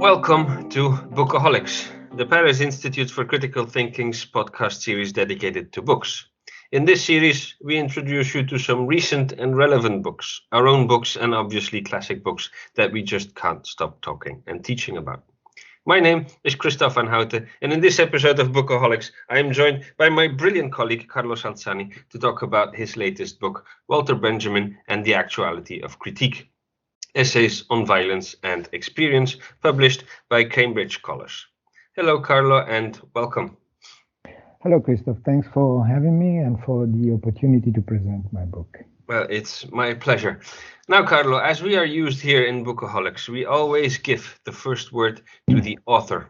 Welcome to Bookaholics, the Paris Institute for Critical Thinking's podcast series dedicated to books. In this series, we introduce you to some recent and relevant books, our own books and obviously classic books that we just can't stop talking and teaching about. My name is Kristof Vanhoutte, and in this episode of Bookaholics, I am joined by my brilliant colleague Carlo Salzani to talk about his latest book, Walter Benjamin and the Actuality of Critique. Essays on Violence and Experience, published by Cambridge Scholars. Hello, Carlo, and welcome. Hello, Kristof. Thanks for having me and for the opportunity to present my book. Well, it's my pleasure. Now, Carlo, as we are used here in Bookaholics, we always give the first word to the author.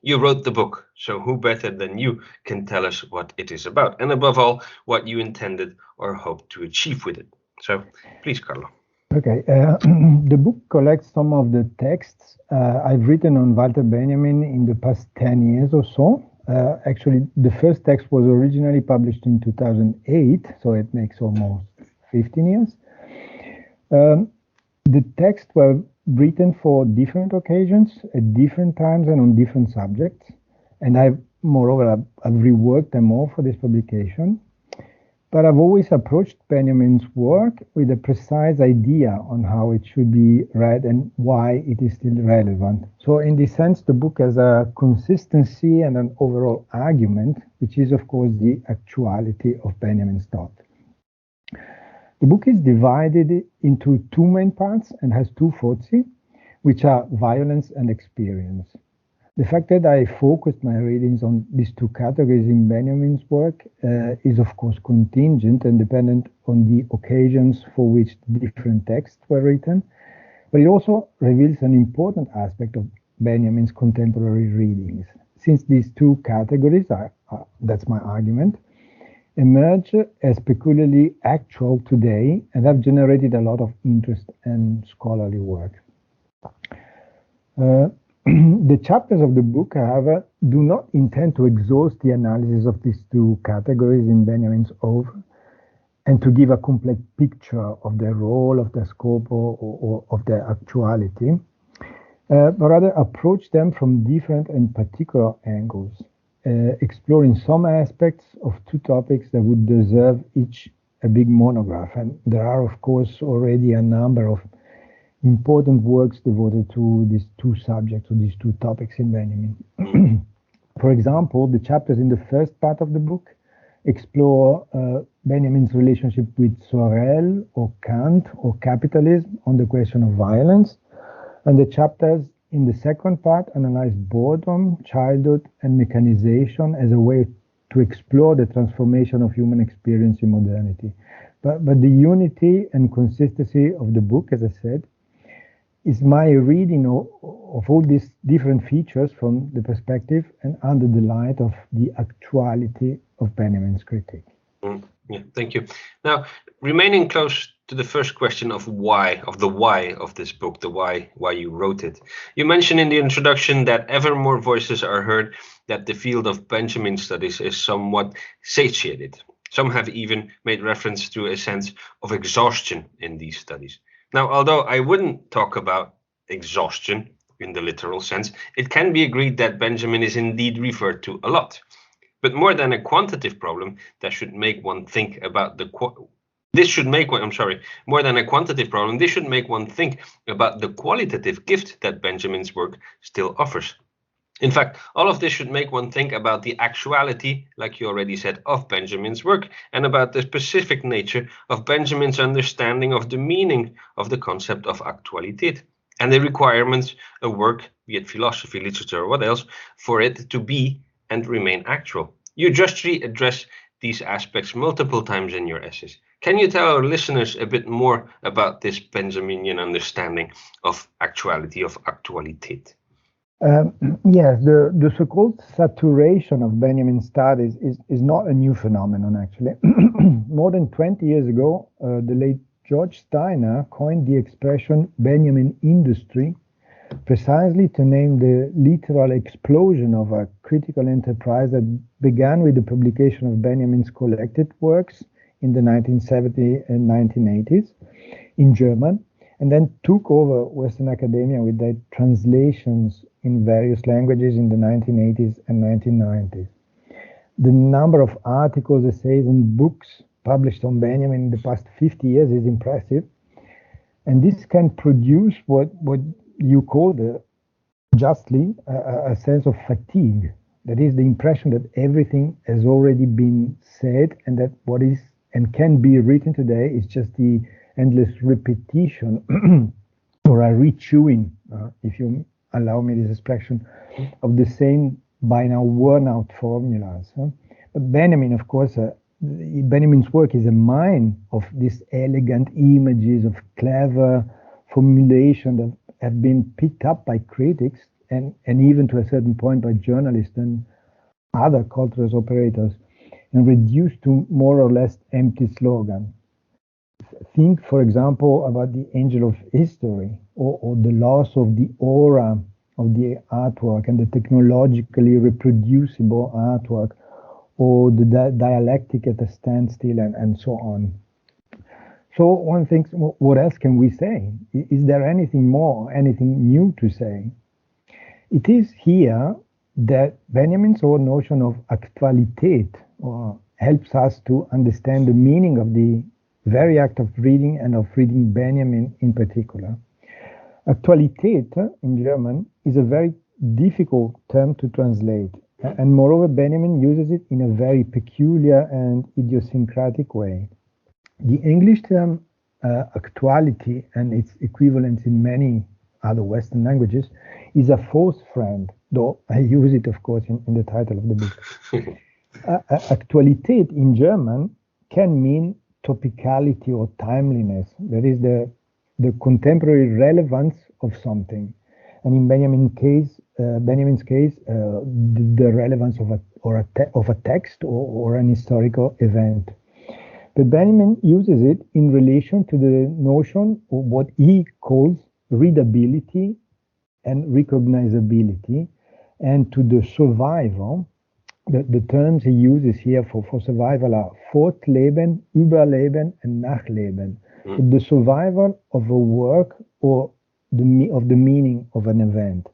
You wrote the book, so who better than you can tell us what it is about, and above all, what you intended or hoped to achieve with it. So, please, Carlo. Okay, the book collects some of the texts I've written on Walter Benjamin in the past 10 years or so. Actually, the first text was originally published in 2008, so it makes almost 15 years. The texts were written for different occasions, at different times and on different subjects. And I've reworked them all for this publication. But I've always approached Benjamin's work with a precise idea on how it should be read and why it is still relevant. So in this sense, the book has a consistency and an overall argument, which is, of course, the actuality of Benjamin's thought. The book is divided into two main parts and has two foci, which are violence and experience. The fact that I focused my readings on these two categories in Benjamin's work is, of course, contingent and dependent on the occasions for which different texts were written, but it also reveals an important aspect of Benjamin's contemporary readings. Since these two categories that's my argument, emerge as peculiarly actual today and have generated a lot of interest and scholarly work. The chapters of the book, however, do not intend to exhaust the analysis of these two categories in Benjamin's oeuvre and to give a complete picture of their role, of their scope, or of their actuality, but rather approach them from different and particular angles, exploring some aspects of two topics that would deserve each a big monograph. And there are, of course, already a number of important works devoted to these two subjects, or these two topics in Benjamin. For example, the chapters in the first part of the book explore Benjamin's relationship with Sorel or Kant or capitalism on the question of violence, and the chapters in the second part analyze boredom, childhood, and mechanization as a way to explore the transformation of human experience in modernity. But the unity and consistency of the book, as I said, is my reading of all these different features from the perspective and under the light of the actuality of Benjamin's critique. Yeah, thank you. Now, remaining close to the first question of the why of this book, the why you wrote it. You mentioned in the introduction that ever more voices are heard that the field of Benjamin studies is somewhat satiated. Some have even made reference to a sense of exhaustion in these studies. Now, although I wouldn't talk about exhaustion in the literal sense, it can be agreed that Benjamin is indeed referred to a lot. But more than a quantitative problem that should make one think about more than a quantitative problem, this should make one think about the qualitative gift that Benjamin's work still offers. In fact, all of this should make one think about the actuality, like you already said, of Benjamin's work, and about the specific nature of Benjamin's understanding of the meaning of the concept of actualiteit, and the requirements of work, be it philosophy, literature, or what else, for it to be and remain actual. You justly address these aspects multiple times in your essays. Can you tell our listeners a bit more about this Benjaminian understanding of actuality, of actualiteit? Yes, the so-called saturation of Benjamin studies is not a new phenomenon, actually. More than 20 years ago, the late George Steiner coined the expression Benjamin industry precisely to name the literal explosion of a critical enterprise that began with the publication of Benjamin's collected works in the 1970s and 1980s in German, and then took over Western academia with their translations in various languages in the 1980s and 1990s. The number of articles, essays, and books published on Benjamin in the past 50 years is impressive. And this can produce what you call justly a sense of fatigue. That is the impression that everything has already been said and that what is and can be written today is just the endless repetition or a rechewing, if you allow me this expression, of the same by now worn out formulas. But Benjamin, of course, Benjamin's work is a mine of these elegant images of clever formulation that have been picked up by critics and even to a certain point by journalists and other cultural operators and reduced to more or less empty slogan. Think, for example, about the angel of history or the loss of the aura of the artwork and the technologically reproducible artwork, or the dialectic at a standstill, and so on. So one thinks, what else can we say? Is there anything more, anything new to say? It is here that Benjamin's own notion of Actualität helps us to understand the meaning of the very act of reading and of reading Benjamin in particular. Actualität in German is a very difficult term to translate. And moreover, Benjamin uses it in a very peculiar and idiosyncratic way. The English term actuality and its equivalents in many other Western languages is a false friend, though I use it, of course, in the title of the book. Actualität in German can mean topicality or timeliness. That is the contemporary relevance of something. And in Benjamin's case, the relevance of a text or an historical event. But Benjamin uses it in relation to the notion of what he calls readability and recognizability, and to the survival. The terms he uses here for survival are Fortleben, Überleben, and Nachleben. The survival of a work or of the meaning of an event.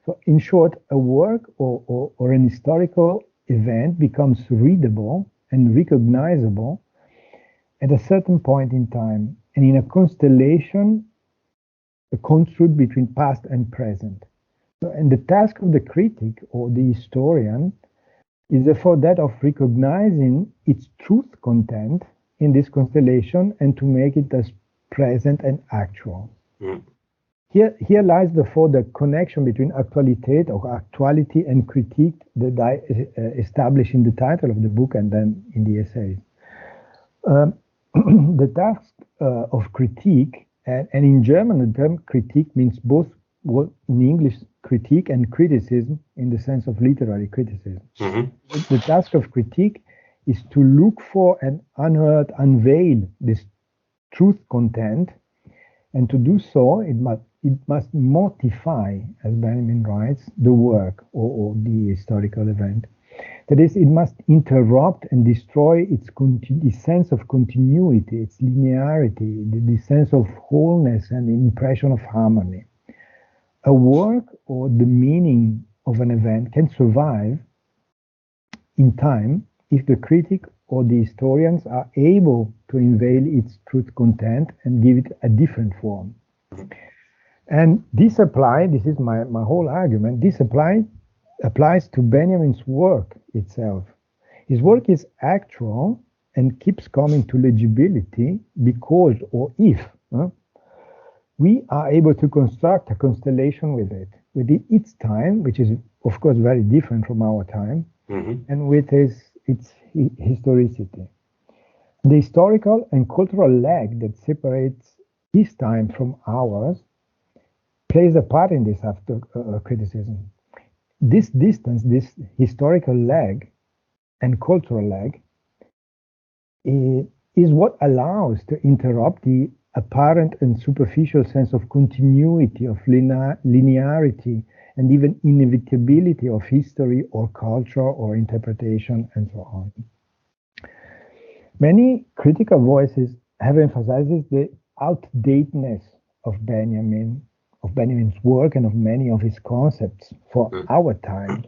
So in short, a work or an historical event becomes readable and recognizable at a certain point in time and in a constellation, a construct between past and present. So, and the task of the critic or the historian is therefore that of recognizing its truth content in this constellation and to make it as present and actual. Here lies therefore the connection between Actualität or actuality and critique that I establish in the title of the book and then in the essays. The task of critique, and in German the term critique means both in English critique and criticism in the sense of literary criticism. The task of critique is to look for and unearth, unveil this truth content, and to do so it must mortify, as Benjamin writes, the work or the historical event. That is, it must interrupt and destroy its sense of continuity, its linearity, the sense of wholeness and the impression of harmony. A work or the meaning of an event can survive in time if the critic or the historians are able to unveil its truth content and give it a different form. And this is my whole argument, this applies to Benjamin's work itself. His work is actual and keeps coming to legibility because or if we are able to construct a constellation with its time, which is of course very different from our time, and with its historicity. The historical and cultural lag that separates his time from ours plays a part in this after criticism. This distance, this historical lag and cultural lag, is what allows to interrupt the apparent and superficial sense of continuity, of linearity, and even inevitability of history or culture or interpretation and so on. Many critical voices have emphasized the outdatedness of Benjamin's work and of many of his concepts for our time,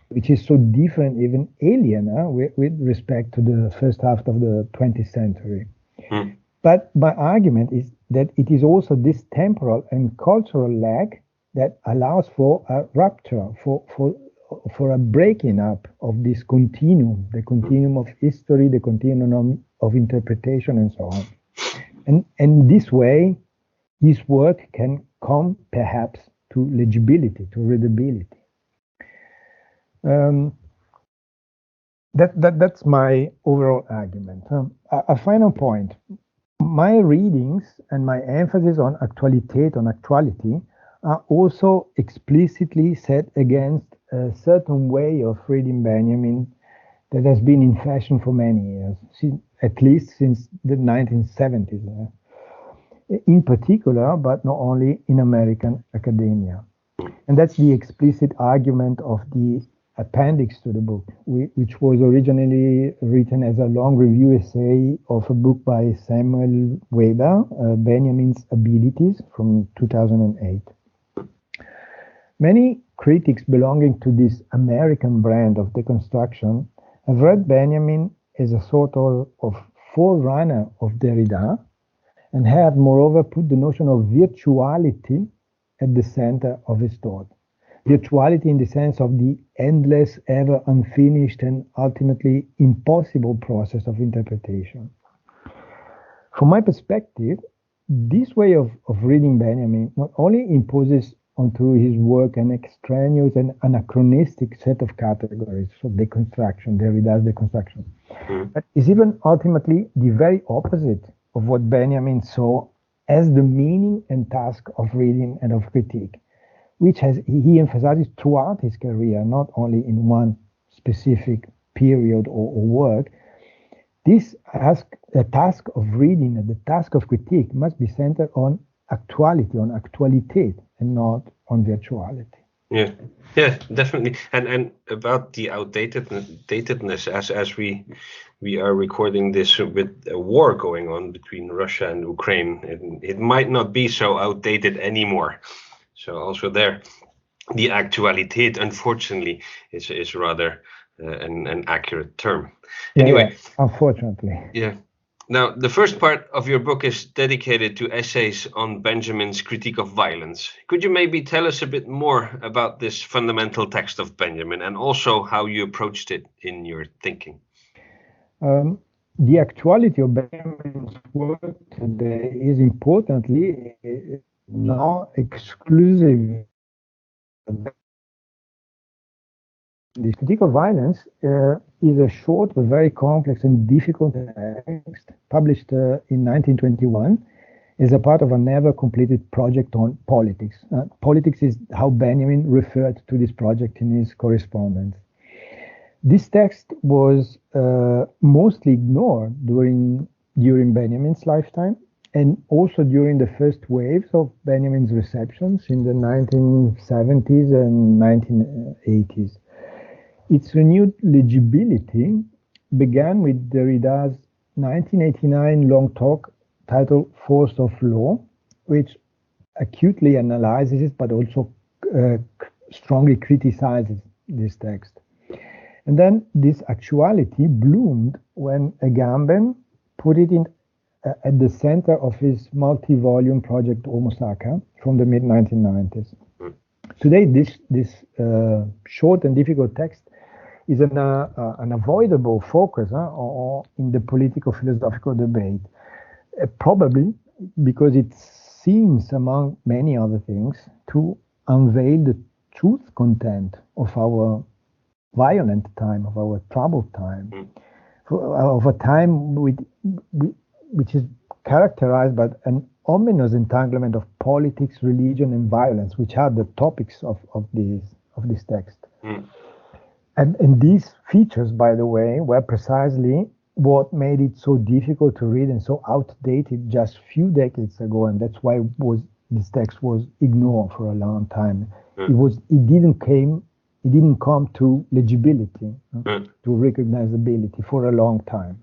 which is so different, even alien, with respect to the first half of the 20th century. But my argument is that it is also this temporal and cultural lag that allows for a rupture, for a breaking up of this continuum, the continuum of history, the continuum of interpretation, and so on. And this way, his work can come perhaps to legibility, to readability. That's my overall argument. A final point. My readings and my emphasis on actuality, are also explicitly set against a certain way of reading Benjamin that has been in fashion for many years, at least since the 1970s, in particular, but not only in American academia. And that's the explicit argument of the appendix to the book, which was originally written as a long review essay of a book by Samuel Weber, Benjamin's Abilities, from 2008. Many critics belonging to this American brand of deconstruction have read Benjamin as a sort of forerunner of Derrida, and have moreover put the notion of virtuality at the center of his thought. Virtuality in the sense of the endless, ever unfinished, and ultimately impossible process of interpretation. From my perspective, this way of reading Benjamin not only imposes onto his work an extraneous and anachronistic set of categories, so deconstruction, Derrida's deconstruction, but is even ultimately the very opposite of what Benjamin saw as the meaning and task of reading and of critique, which he emphasizes throughout his career, not only in one specific period or work. This task of reading and the task of critique must be centered on actuality, on actualität, and not on virtuality. Yeah, definitely. And about the outdatedness, as we are recording this with a war going on between Russia and Ukraine, it might not be so outdated anymore. So also there, the actualität, unfortunately, is rather an accurate term. Anyway, unfortunately. Yeah. Now, the first part of your book is dedicated to essays on Benjamin's critique of violence. Could you maybe tell us a bit more about this fundamental text of Benjamin, and also how you approached it in your thinking? The actuality of Benjamin's work today is importantly not exclusive. The critique of violence is a short but very complex and difficult text published in 1921 as a part of a never completed project on politics. Politics is how Benjamin referred to this project in his correspondence. This text was mostly ignored during Benjamin's lifetime, and also during the first waves of Benjamin's receptions in the 1970s and 1980s. Its renewed legibility began with Derrida's 1989 long talk titled Force of Law, which acutely analyzes it, but also strongly criticizes this text. And then this actuality bloomed when Agamben put it at the center of his multi-volume project Homosaka from the mid-1990s. Today, this short and difficult text is an unavoidable focus in the political-philosophical debate, probably because it seems, among many other things, to unveil the truth content of our violent time, of our troubled time, of a time which is characterized by an ominous entanglement of politics, religion, and violence, which are the topics of this text. And these features, by the way, were precisely what made it so difficult to read and so outdated just a few decades ago, and that's why this text was ignored for a long time. It didn't come to legibility, to recognizability for a long time.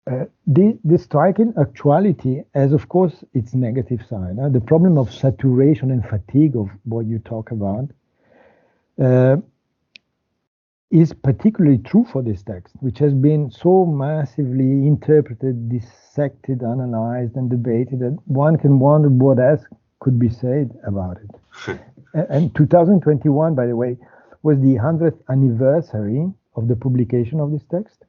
The striking actuality has, of course, its negative side. The problem of saturation and fatigue of what you talk about is particularly true for this text, which has been so massively interpreted, dissected, analyzed, and debated that one can wonder what else could be said about it. And 2021, by the way, was the 100th anniversary of the publication of this text.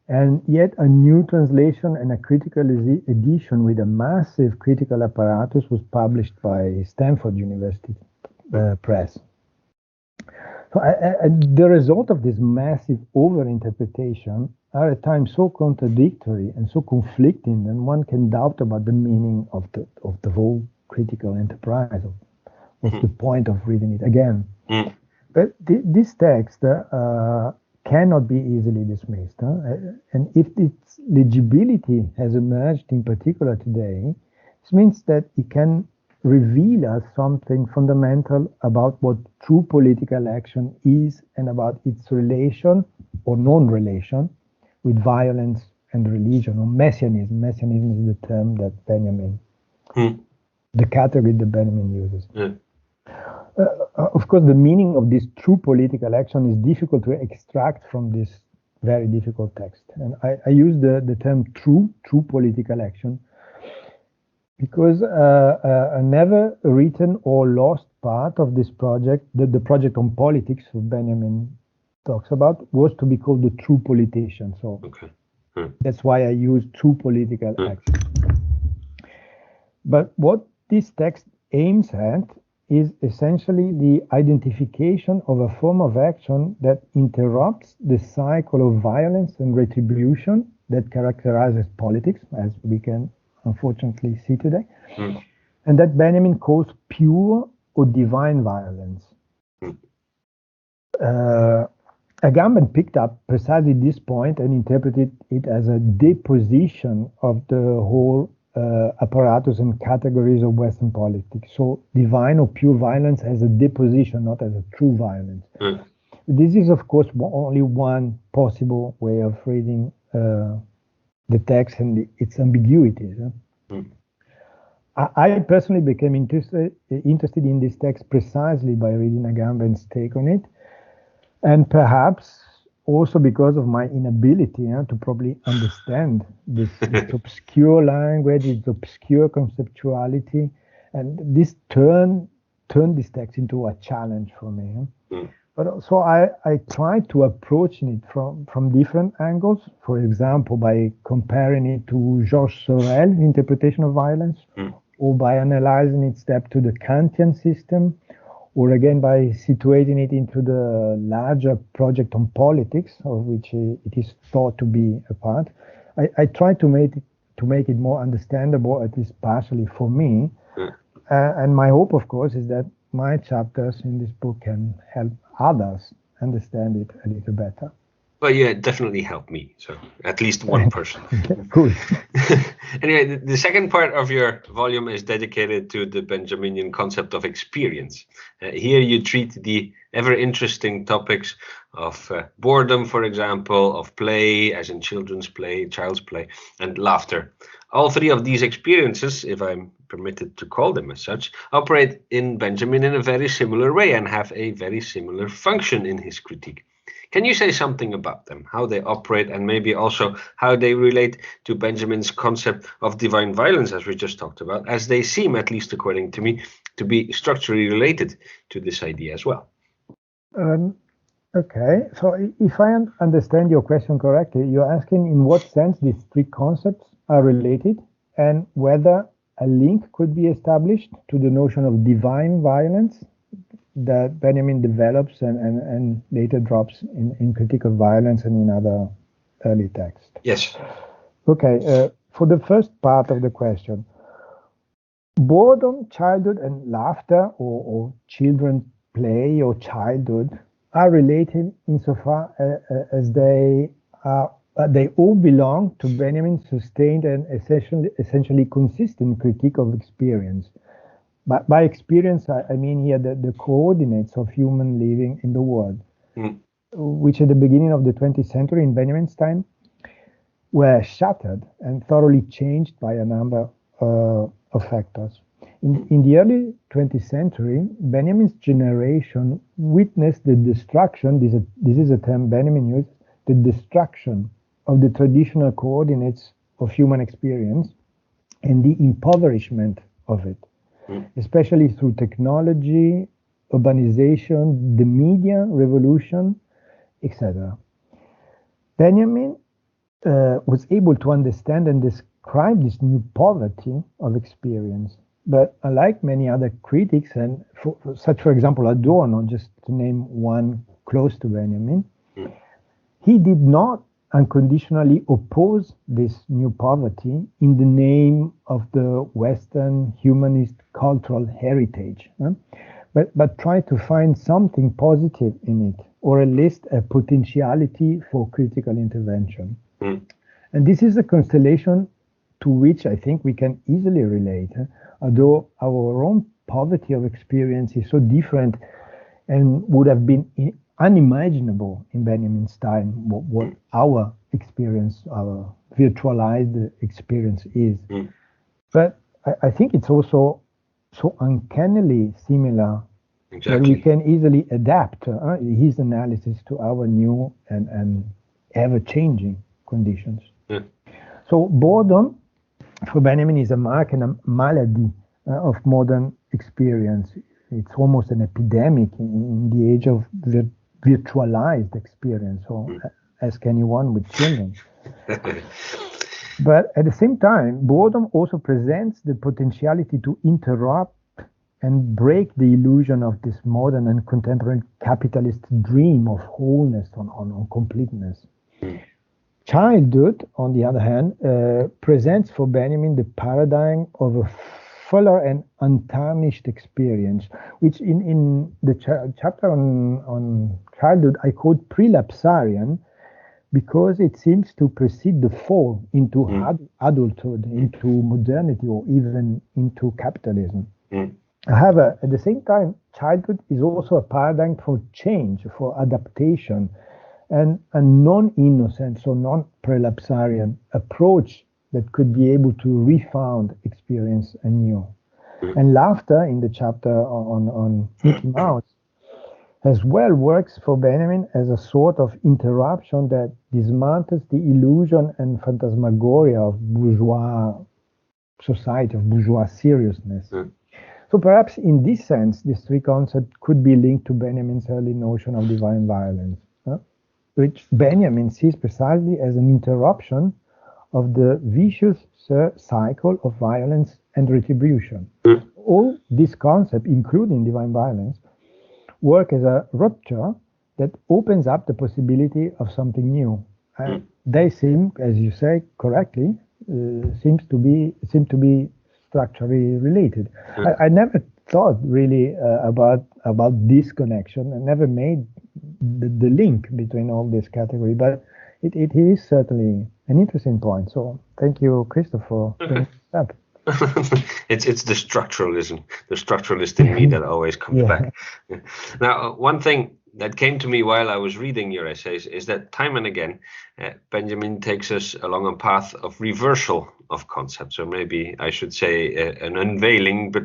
And yet a new translation and a critical edition with a massive critical apparatus was published by Stanford University Press. So the result of this massive overinterpretation are at times so contradictory and so conflicting that one can doubt about the meaning of the whole critical enterprise. What's the point of reading it again? But this text cannot be easily dismissed. And if its legibility has emerged in particular today, this means that it can reveal us something fundamental about what true political action is and about its relation or non-relation with violence and religion, or messianism. Messianism is the term that Benjamin, the category that Benjamin uses. Of course, the meaning of this true political action is difficult to extract from this very difficult text. And I use the term true political action because a never written or lost part of this project, the project on politics that Benjamin talks about, was to be called the true politician. So that's why I use true political action. But what this text aims at is essentially the identification of a form of action that interrupts the cycle of violence and retribution that characterizes politics, as we can unfortunately see today, and that Benjamin calls pure or divine violence. Agamben picked up precisely this point and interpreted it as a deposition of the whole apparatus and categories of Western politics. So divine or pure violence as a deposition, not as a true violence. This is, of course, only one possible way of reading the text and its ambiguities. I personally became interested in this text precisely by reading Agamben's take on it, and perhaps also because of my inability to probably understand this obscure language, this obscure conceptuality, and this turned this text into a challenge for me. But so I tried to approach it from different angles. For example, by comparing it to Georges Sorel's interpretation of violence, or by analyzing its step to the Kantian system, or again by situating it into the larger project on politics, of which it is thought to be a part. I tried to make it more understandable, at least partially for me. And my hope, of course, is that my chapters in this book can help others understand it a little better. Well, yeah, it definitely helped me. So at least one person. Good. Anyway, the second part of your volume is dedicated to the Benjaminian concept of experience. Here you treat the ever interesting topics of boredom, for example, of play, as in children's play, child's play, and laughter. All three of these experiences, if I'm permitted to call them as such, operate in Benjamin in a very similar way and have a very similar function in his critique. Can you say something about them, how they operate, and maybe also how they relate to Benjamin's concept of divine violence, as we just talked about, as they seem, at least according to me, to be structurally related to this idea as well? Okay, so if I understand your question correctly, you're asking in what sense these three concepts are related and whether a link could be established to the notion of divine violence that Benjamin develops and later drops in Critique of Violence and in other early texts. Yes. Okay, for the first part of the question, boredom, childhood, and laughter, or children's play or childhood, are related insofar as they all belong to Benjamin's sustained and essentially consistent critique of experience. But by experience, I mean here the coordinates of human living in the world, which at the beginning of the 20th century, in Benjamin's time, were shattered and thoroughly changed by a number of factors. In the early 20th century, Benjamin's generation witnessed the destruction, this is a term Benjamin used, the destruction of the traditional coordinates of human experience and the impoverishment of it, especially through technology, urbanization, the media revolution, etc. Benjamin was able to understand and describe this new poverty of experience. But unlike many other critics, and for example, Adorno, just to name one close to Benjamin, he did not unconditionally oppose this new poverty in the name of the Western humanist cultural heritage, but tried to find something positive in it, or at least a potentiality for critical intervention. And this is a constellation to which I think we can easily relate, although our own poverty of experience is so different and would have been unimaginable in Benjamin's time, what our experience, our virtualized experience is. But I think it's also so uncannily similar that we can easily adapt his analysis to our new and ever-changing conditions. So boredom for Benjamin is a mark and a malady of modern experience. It's almost an epidemic in the age of the virtualized experience, or ask anyone with children. But at the same time, boredom also presents the potentiality to interrupt and break the illusion of this modern and contemporary capitalist dream of wholeness, on completeness. Childhood, on the other hand, presents for Benjamin the paradigm of a fuller and untarnished experience, which in the chapter on childhood I quote prelapsarian, because it seems to precede the fall into adulthood, into modernity, or even into capitalism. However, at the same time, childhood is also a paradigm for change, for adaptation, and a non-innocent, so non-prelapsarian approach that could be able to refound experience anew. And laughter, in the chapter on Mickey Mouse, as well works for Benjamin as a sort of interruption that dismantles the illusion and phantasmagoria of bourgeois society, of bourgeois seriousness. So perhaps in this sense, these three concepts could be linked to Benjamin's early notion of divine violence, which Benjamin sees precisely as an interruption of the vicious cycle of violence and retribution. All these concepts, including divine violence, work as a rupture that opens up the possibility of something new. They seem, as you say correctly, seem to be structurally related. I never thought really about this connection. I never made the link between all this category, but it is certainly an interesting point. So thank you, Kristof, for bringing this up. It's the structuralist in me that always comes back. Now, one thing that came to me while I was reading your essays is that time and again, Benjamin takes us along a path of reversal of concepts, or maybe I should say an unveiling, but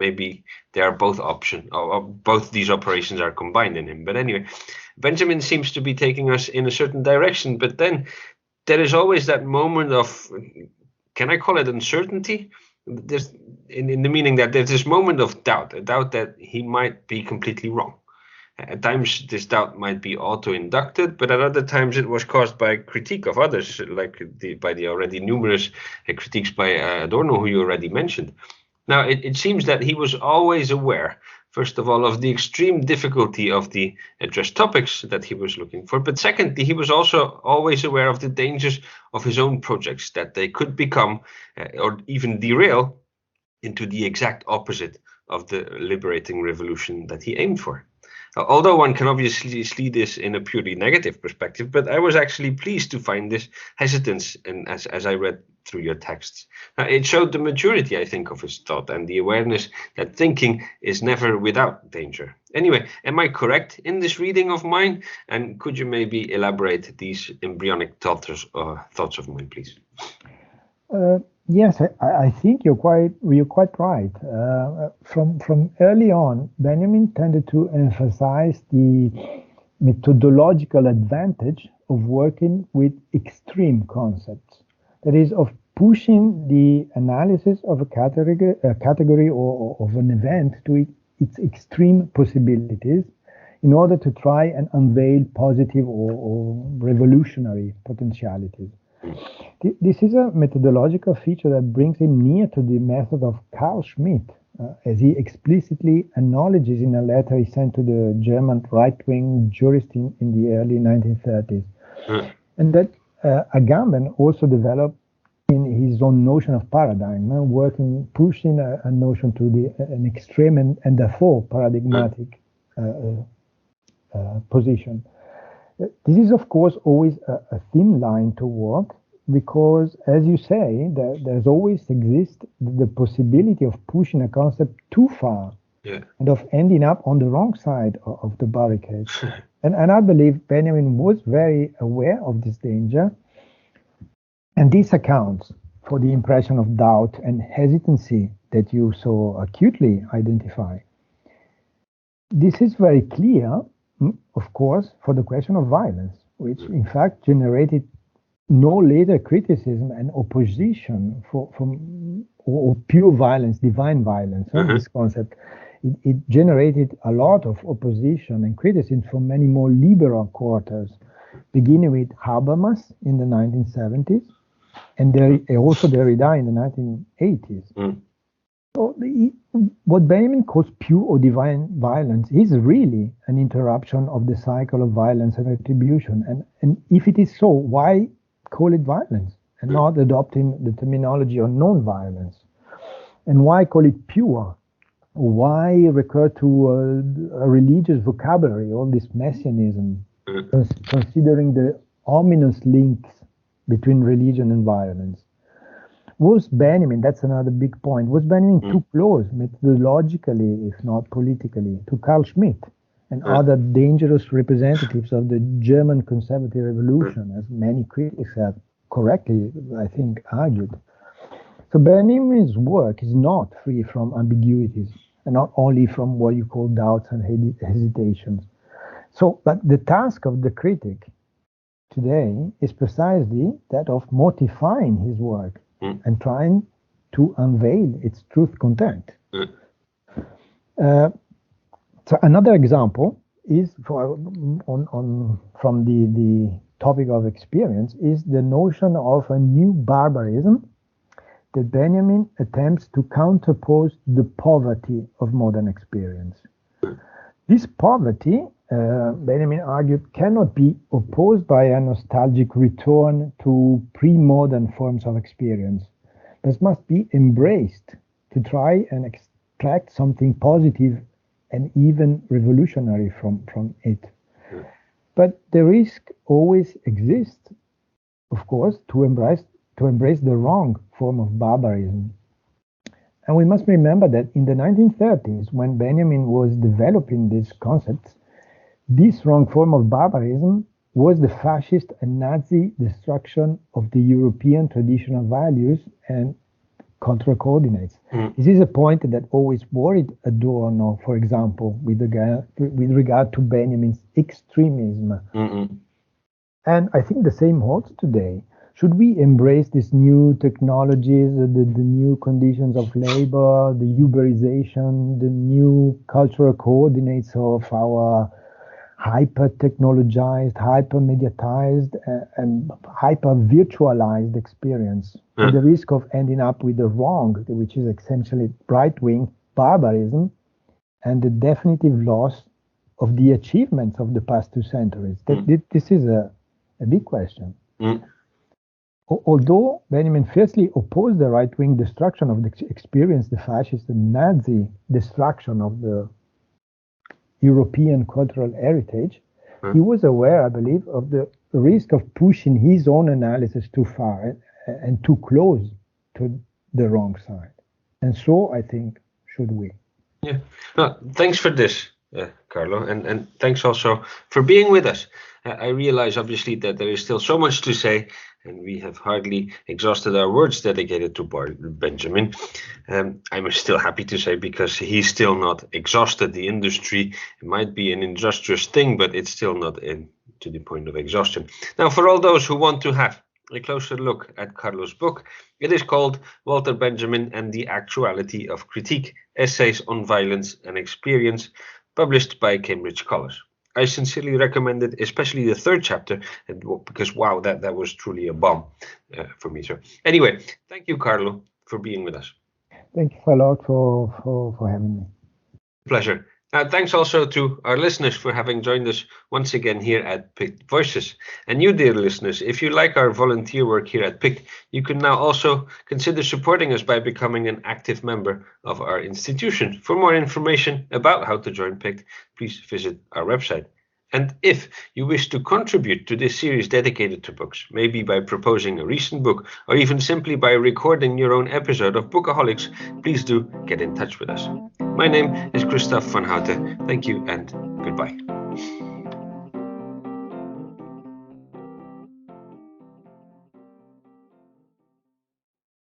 maybe they are both options, or both these operations are combined in him. But anyway, Benjamin seems to be taking us in a certain direction, but then there is always that moment of, can I call it uncertainty? There's in the meaning that there's this moment of doubt, a doubt that he might be completely wrong. At times, this doubt might be auto-inducted, but at other times it was caused by critique of others, like by the already numerous critiques by Adorno, who you already mentioned. Now, it seems that he was always aware, first of all, of the extreme difficulty of the addressed topics that he was looking for. But secondly, he was also always aware of the dangers of his own projects, that they could become or even derail into the exact opposite of the liberating revolution that he aimed for. Although one can obviously see this in a purely negative perspective, but I was actually pleased to find this hesitance, and as I read through your texts. It showed the maturity, I think, of his thought and the awareness that thinking is never without danger. Anyway, am I correct in this reading of mine? And could you maybe elaborate these embryonic thoughts of mine, please? Yes, I think you're quite right. From early on, Benjamin tended to emphasize the methodological advantage of working with extreme concepts. That is, of pushing the analysis of a category or of an event to its extreme possibilities in order to try and unveil positive or revolutionary potentialities. This is a methodological feature that brings him near to the method of Carl Schmitt, as he explicitly acknowledges in a letter he sent to the German right-wing jurist in the early 1930s. And that Agamben also developed in his own notion of paradigm, pushing a notion to an extreme and therefore paradigmatic position. This is, of course, always a thin line to walk, because, as you say, there's always exists the possibility of pushing a concept too far and of ending up on the wrong side of the barricade. and I believe Benjamin was very aware of this danger, and this accounts for the impression of doubt and hesitancy that you so acutely identify. This is very clear, of course, for the question of violence, which in fact generated no later criticism and opposition or pure violence, divine violence, this concept. It generated a lot of opposition and criticism from many more liberal quarters, beginning with Habermas in the 1970s, and also Derrida in the 1980s. So what Benjamin calls pure or divine violence is really an interruption of the cycle of violence and retribution. And if it is so, why call it violence and not adopting the terminology of non-violence? And why call it pure? Why recur to a religious vocabulary, all this messianism, considering the ominous links between religion and violence? Was Benjamin, that's another big point, was Benjamin too close methodologically, if not politically, to Carl Schmitt and other dangerous representatives of the German conservative revolution, as many critics have correctly, I think, argued? So Benjamin's work is not free from ambiguities, and not only from what you call doubts and hesitations. So, but the task of the critic today is precisely that of mortifying his work and trying to unveil its truth content. So another example is from the topic of experience is the notion of a new barbarism that Benjamin attempts to counterpose the poverty of modern experience. This poverty, Benjamin argued, cannot be opposed by a nostalgic return to pre-modern forms of experience, but must be embraced to try and extract something positive and even revolutionary from it. But the risk always exists, of course, to embrace the wrong form of barbarism. And we must remember that in the 1930s, when Benjamin was developing these concepts, this wrong form of barbarism was the fascist and Nazi destruction of the European traditional values and cultural coordinates. This is a point that always worried Adorno, for example, with regard to Benjamin's extremism. And I think the same holds today. Should we embrace these new technologies, the new conditions of labor, the Uberization, the new cultural coordinates of our hyper-technologized, hyper-mediatized, and hyper-virtualized experience, with the risk of ending up with the wrong, which is essentially right-wing barbarism, and the definitive loss of the achievements of the past 2 centuries? This is a big question. Although Benjamin fiercely opposed the right-wing destruction of the experience, the fascist and Nazi destruction of the European cultural heritage, he was aware, I believe, of the risk of pushing his own analysis too far. and too close to the wrong side. And so I think should we. Yeah. No, thanks for this, Carlo, and thanks also for being with us. I realize obviously that there is still so much to say, and we have hardly exhausted our words dedicated to Benjamin. I'm still happy to say, because he's still not exhausted the industry. It might be an industrious thing, but it's still not to the point of exhaustion. Now, for all those who want to have a closer look at Carlo's book, it is called Walter Benjamin and the Actuality of Critique, Essays on Violence and Experience, published by Cambridge Scholars. I sincerely recommend it, especially the third chapter, because wow, that was truly a bomb for me. So anyway, thank you, Carlo, for being with us. Thank you a lot for having me. Pleasure. Thanks also to our listeners for having joined us once again here at PICT Voices. And you, dear listeners, if you like our volunteer work here at PICT, you can now also consider supporting us by becoming an active member of our institution. For more information about how to join PICT, please visit our website. And if you wish to contribute to this series dedicated to books, maybe by proposing a recent book, or even simply by recording your own episode of Bookaholics, please do get in touch with us. My name is Kristof Vanhoutte. Thank you and goodbye.